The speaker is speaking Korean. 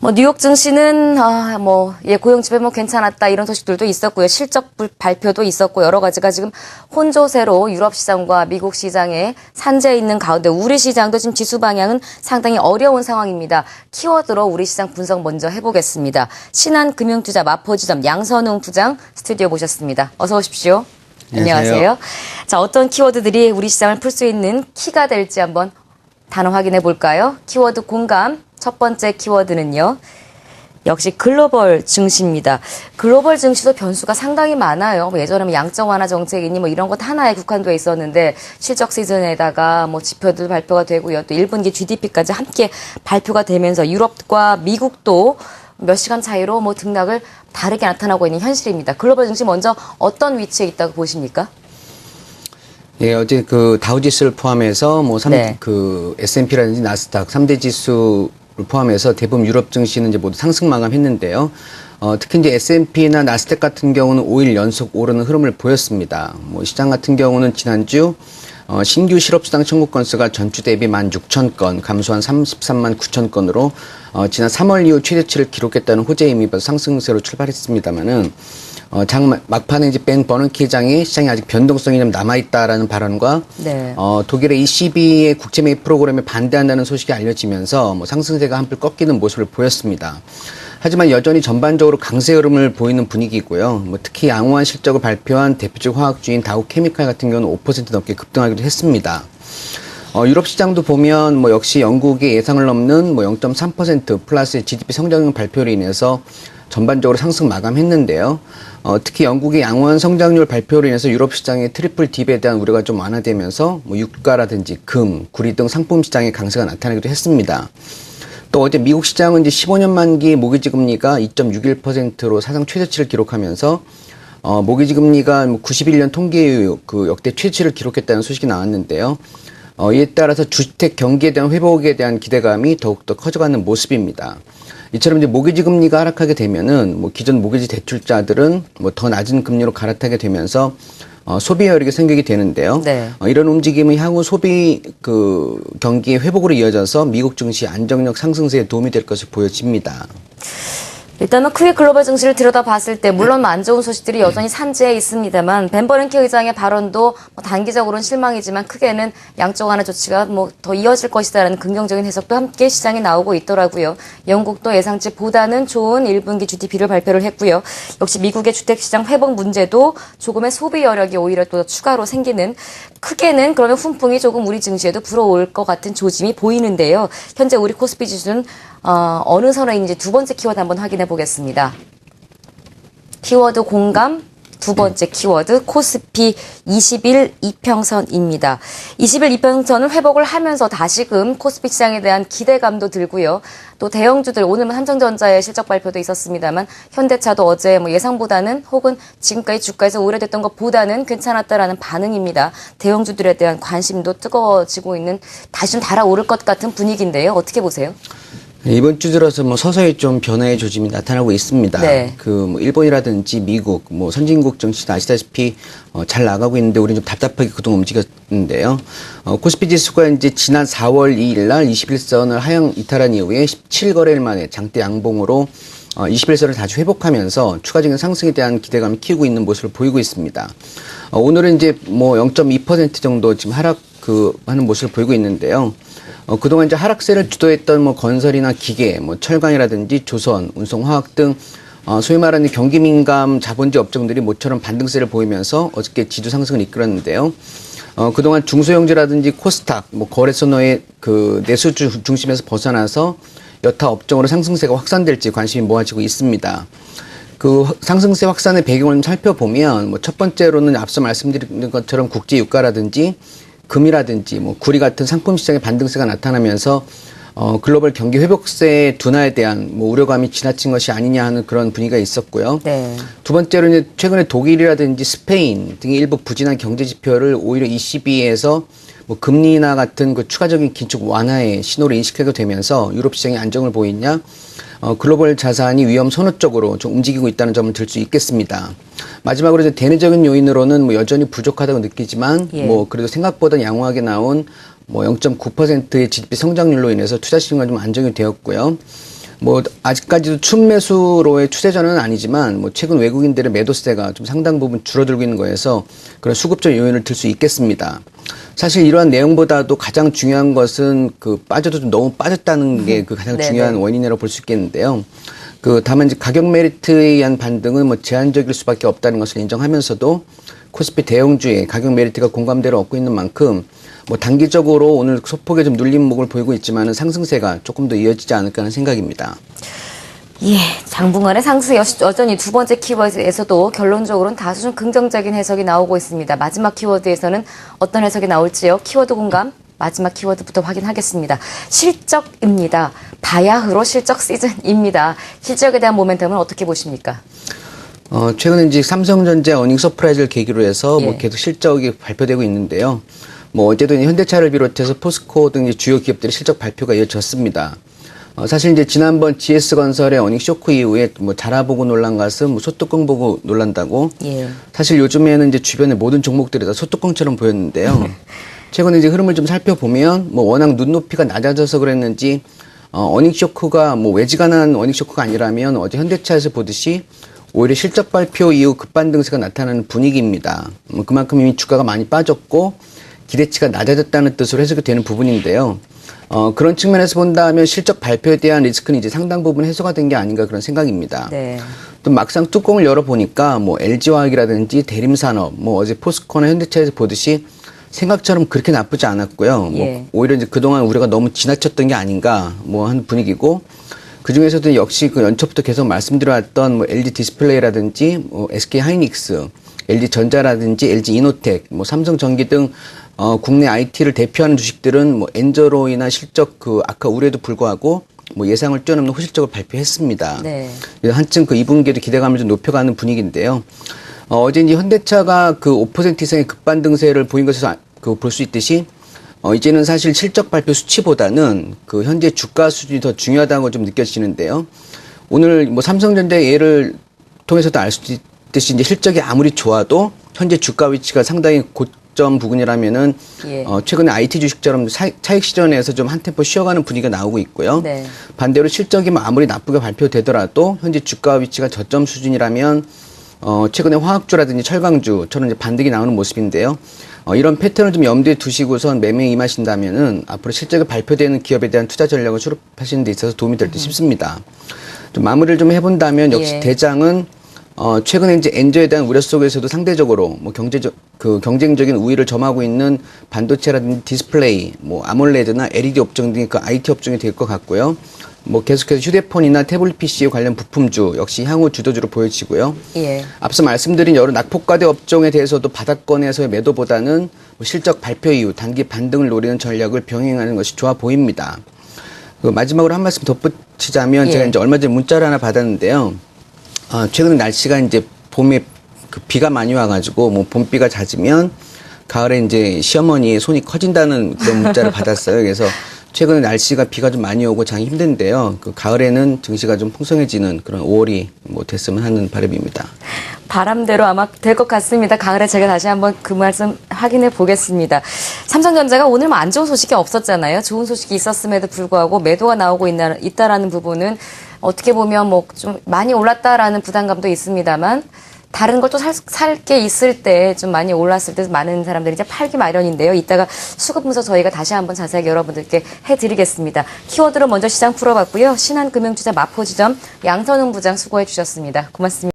뉴욕 증시는 고용 지표 괜찮았다 이런 소식들도 있었고요. 실적 발표도 있었고 여러 가지가 지금 혼조세로 유럽 시장과 미국 시장에 산재해 있는 가운데 우리 시장도 지금 지수 방향은 상당히 어려운 상황입니다. 키워드로 우리 시장 분석 먼저 해보겠습니다. 신한금융투자 마포지점 양선웅 부장 스튜디오 모셨습니다. 어서 오십시오. 안녕하세요. 자, 어떤 키워드들이 우리 시장을 풀 수 있는 키가 될지 한번 단어 확인해 볼까요? 키워드 공감. 첫 번째 키워드는요. 역시 글로벌 증시입니다. 글로벌 증시도 변수가 상당히 많아요. 예전에는 양적 완화 정책이니 이런 것 하나에 국한돼 있었는데 실적 시즌에다가 지표들 발표가 되고요. 또 1분기 GDP까지 함께 발표가 되면서 유럽과 미국도 몇 시간 차이로 등락을 다르게 나타나고 있는 현실입니다. 글로벌 증시 먼저 어떤 위치에 있다고 보십니까? 예, 어제 그 다우지수를 포함해서 S&P라든지 나스닥 3대 지수를 포함해서 대부분 유럽 증시는 이제 모두 상승 마감했는데요. 특히 이제 S&P나 나스닥 같은 경우는 5일 연속 오르는 흐름을 보였습니다. 시장 같은 경우는 지난주 신규 실업수당 청구 건수가 전주 대비 16,000건, 감소한 33만 9천 건으로 지난 3월 이후 최대치를 기록했다는 호재에 힘입어서 상승세로 출발했습니다만은 장 막판에 이제 벤 버넌키 회장이 시장에 아직 변동성이 좀 남아있다라는 발언과 독일의 ECB의 국제 매입 프로그램에 반대한다는 소식이 알려지면서 상승세가 한풀 꺾이는 모습을 보였습니다. 하지만 여전히 전반적으로 강세 흐름을 보이는 분위기고요. 특히 양호한 실적을 발표한 대표적 화학주인 다우케미칼 같은 경우는 5% 넘게 급등하기도 했습니다. 유럽 시장도 보면 역시 영국의 예상을 넘는 0.3% 플러스의 GDP 성장 발표로 인해서 전반적으로 상승 마감했는데요. 특히 영국의 양호한 성장률 발표로 인해서 유럽 시장의 트리플 딥에 대한 우려가 좀 완화되면서 유가라든지 금, 구리 등 상품 시장의 강세가 나타나기도 했습니다. 또 어제 미국 시장은 이제 15년 만기 모기지 금리가 2.61%로 사상 최저치를 기록하면서 모기지 금리가 91년 통계 이후 그 역대 최저치를 기록했다는 소식이 나왔는데요. 이에 따라서 주택 경기에 대한 회복에 대한 기대감이 더욱더 커져가는 모습입니다. 이처럼 이제 모기지 금리가 하락하게 되면은 기존 모기지 대출자들은 더 낮은 금리로 갈아타게 되면서 소비 여력이 생기게 되는데요. 이런 움직임은 향후 소비 경기의 회복으로 이어져서 미국 증시 안정력 상승세에 도움이 될 것으로 보여집니다. 일단은 크게 글로벌 증시를 들여다봤을 때 물론 안 좋은 소식들이 여전히 산재해 있습니다만 벤 버넌키 의장의 발언도 단기적으로는 실망이지만 크게는 양적 완화 조치가 더 이어질 것이다라는 긍정적인 해석도 함께 시장에 나오고 있더라고요. 영국도 예상치보다는 좋은 1분기 GDP를 발표를 했고요. 역시 미국의 주택시장 회복 문제도 조금의 소비 여력이 오히려 또 추가로 생기는 크게는 그러면 훈풍이 조금 우리 증시에도 불어올 것 같은 조짐이 보이는데요. 현재 우리 코스피 지수는 어느 선에 있는지 두 번째 키워드 한번 확인해 보겠습니다. 키워드 공감, 두 번째 키워드 코스피 20일 이평선입니다. 20일 이평선을 회복을 하면서 다시금 코스피 시장에 대한 기대감도 들고요. 또 대형주들 오늘은 삼성전자의 실적 발표도 있었습니다만 현대차도 어제 예상보다는 혹은 지금까지 주가에서 우려됐던 것보다는 괜찮았다라는 반응입니다. 대형주들에 대한 관심도 뜨거워지고 있는 다시 좀 달아오를 것 같은 분위기인데요. 어떻게 보세요? 이번 주 들어서 서서히 좀 변화의 조짐이 나타나고 있습니다. 일본이라든지 미국, 선진국 증시도 아시다시피 잘 나가고 있는데 우리는 좀 답답하게 그동안 움직였는데요. 코스피 지수가 이제 지난 4월 2일 날 21선을 하향 이탈한 이후에 17거래일 만에 장대 양봉으로 21선을 다시 회복하면서 추가적인 상승에 대한 기대감을 키우고 있는 모습을 보이고 있습니다. 오늘은 이제 0.2% 정도 지금 하는 모습을 보이고 있는데요. 그동안 이제 하락세를 주도했던 건설이나 기계, 철강이라든지 조선, 운송화학 등 소위 말하는 경기 민감 자본주의 업종들이 모처럼 반등세를 보이면서 어저께 지수 상승을 이끌었는데요. 그동안 중소형제라든지 코스닥, 거래선호의 내수 중심에서 벗어나서 여타 업종으로 상승세가 확산될지 관심이 모아지고 있습니다. 상승세 확산의 배경을 살펴보면 첫 번째로는 앞서 말씀드린 것처럼 국제 유가라든지 금이라든지 구리 같은 상품 시장의 반등세가 나타나면서 글로벌 경기 회복세 둔화에 대한 우려감이 지나친 것이 아니냐 하는 그런 분위기가 있었고요. 두 번째로는 최근에 독일이라든지 스페인 등의 일부 부진한 경제 지표를 오히려 ECB에서 금리 인하 같은 추가적인 긴축 완화의 신호를 인식하게 되면서 유럽 시장이 안정을 보이냐 글로벌 자산이 위험 선호 쪽으로 좀 움직이고 있다는 점을 들 수 있겠습니다. 마지막으로 이제 대내적인 요인으로는 여전히 부족하다고 느끼지만 그래도 생각보다 양호하게 나온 0.9%의 GDP 성장률로 인해서 투자 시장이 좀 안정이 되었고요. 뭐 아직까지도 순매수로의 추세전은 아니지만 뭐 최근 외국인들의 매도세가 좀 상당 부분 줄어들고 있는 거에서 그런 수급적 요인을 들 수 있겠습니다. 사실 이러한 내용보다도 가장 중요한 것은 그 빠져도 좀 너무 빠졌다는 게 그 가장 네네. 중요한 원인이라고 볼 수 있겠는데요. 그 다만 이제 가격 메리트에 의한 반등은 뭐 제한적일 수밖에 없다는 것을 인정하면서도 코스피 대형주의 가격 메리트가 공감대를 얻고 있는 만큼 뭐 단기적으로 오늘 소폭의 좀 눌림목을 보이고 있지만은 상승세가 조금 더 이어지지 않을까 하는 생각입니다. 예, 장bun간의 상승 여전히 두 번째 키워드에서도 결론적으로는 다소 좀 긍정적인 해석이 나오고 있습니다. 마지막 키워드에서는 어떤 해석이 나올지요? 키워드 공감 마지막 키워드부터 확인하겠습니다. 실적입니다. 바야흐로 실적 시즌입니다. 실적에 대한 모멘텀은 어떻게 보십니까? 최근에 이제 삼성전자 어닝 서프라이즈를 계기로 해서 뭐 예. 계속 실적이 발표되고 있는데요. 뭐 어제도 현대차를 비롯해서 포스코 등 주요 기업들의 실적 발표가 이어졌습니다. 사실 이제 지난번 GS건설의 어닝 쇼크 이후에 뭐 자라보고 놀란 것은 뭐 소뚜껑 보고 놀란다고. 예. 사실 요즘에는 이제 주변의 모든 종목들이 다 소뚜껑처럼 보였는데요. 최근에 이제 흐름을 좀 살펴보면 뭐 워낙 눈높이가 낮아져서 그랬는지 어닝 쇼크가 뭐 외지간한 어닝 쇼크가 아니라면 어제 현대차에서 보듯이 오히려 실적 발표 이후 급반등세가 나타나는 분위기입니다. 그만큼 이미 주가가 많이 빠졌고 기대치가 낮아졌다는 뜻으로 해석이 되는 부분인데요. 그런 측면에서 본다면 실적 발표에 대한 리스크는 이제 상당 부분 해소가 된 게 아닌가 그런 생각입니다. 네. 또 막상 뚜껑을 열어보니까 뭐 LG화학이라든지 대림산업, 뭐 어제 포스코나 현대차에서 보듯이 생각처럼 그렇게 나쁘지 않았고요. 예. 뭐 오히려 이제 그동안 우리가 너무 지나쳤던 게 아닌가 뭐 하는 분위기고 그 중에서도 역시 그 연초부터 계속 말씀드려왔던 뭐 LG 디스플레이라든지 뭐 SK 하이닉스, LG 전자라든지 LG 이노텍, 뭐 삼성전기 등 국내 IT를 대표하는 주식들은 뭐 엔저로이나 실적 그 악화 우려에도 불구하고 뭐 예상을 뛰어넘는 호실적을 발표했습니다. 네. 한층 그 2분기에도 기대감을 좀 높여가는 분위기인데요. 어제 이제 현대차가 그 5% 이상의 급반등세를 보인 것에서 그 볼 수 있듯이 이제는 사실 실적 발표 수치보다는 그 현재 주가 수준이 더 중요하다고 좀 느껴지는데요. 오늘 뭐 삼성전자의 예를 통해서도 알 수 있듯이 이제 실적이 아무리 좋아도 현재 주가 위치가 상당히 고점 부근이라면은 예. 최근에 IT 주식처럼 차익 시전에서 좀 한 템포 쉬어가는 분위기가 나오고 있고요. 네. 반대로 실적이 뭐 아무리 나쁘게 발표되더라도 현재 주가 위치가 저점 수준이라면 최근에 화학주라든지 철강주처럼 이제 반등이 나오는 모습인데요. 이런 패턴을 좀 염두에 두시고선 매매에 임하신다면은 앞으로 실적이 발표되는 기업에 대한 투자 전략을 수립하시는 데 있어서 도움이 될 듯 싶습니다. 좀 마무리를 좀 해본다면 역시 예. 대장은 최근에 이제 엔저에 대한 우려 속에서도 상대적으로 뭐 경쟁적인 우위를 점하고 있는 반도체라든지 디스플레이, 뭐 아몰레드나 LED 업종 등의 그 IT 업종이 될 것 같고요. 뭐 계속해서 휴대폰이나 태블릿 PC 관련 부품주 역시 향후 주도주로 보여지고요. 예. 앞서 말씀드린 여러 낙폭과대 업종에 대해서도 바닥권에서의 매도보다는 뭐 실적 발표 이후 단기 반등을 노리는 전략을 병행하는 것이 좋아 보입니다. 그 마지막으로 한 말씀 덧붙이자면 예. 제가 이제 얼마 전에 문자를 하나 받았는데요. 최근에 날씨가 이제 봄에 그 비가 많이 와가지고 뭐 봄비가 잦으면 가을에 이제 시어머니의 손이 커진다는 그런 문자를 받았어요. 그래서 최근에 날씨가 비가 좀 많이 오고 장이 힘든데요. 그 가을에는 증시가 좀 풍성해지는 그런 5월이 뭐 됐으면 하는 바람입니다. 바람대로 아마 될 것 같습니다. 가을에 제가 다시 한번 그 말씀 확인해 보겠습니다. 삼성전자가 오늘 뭐 안 좋은 소식이 없었잖아요. 좋은 소식이 있었음에도 불구하고 매도가 나오고 있다라는 부분은 어떻게 보면 뭐 좀 많이 올랐다라는 부담감도 있습니다만 다른 걸 또 살 게 있을 때 좀 많이 올랐을 때 많은 사람들이 이제 팔기 마련인데요. 이따가 수급 분석 저희가 다시 한번 자세하게 여러분들께 해드리겠습니다. 키워드로 먼저 시장 풀어봤고요. 신한금융투자 마포지점 양선웅 부장 수고해 주셨습니다. 고맙습니다.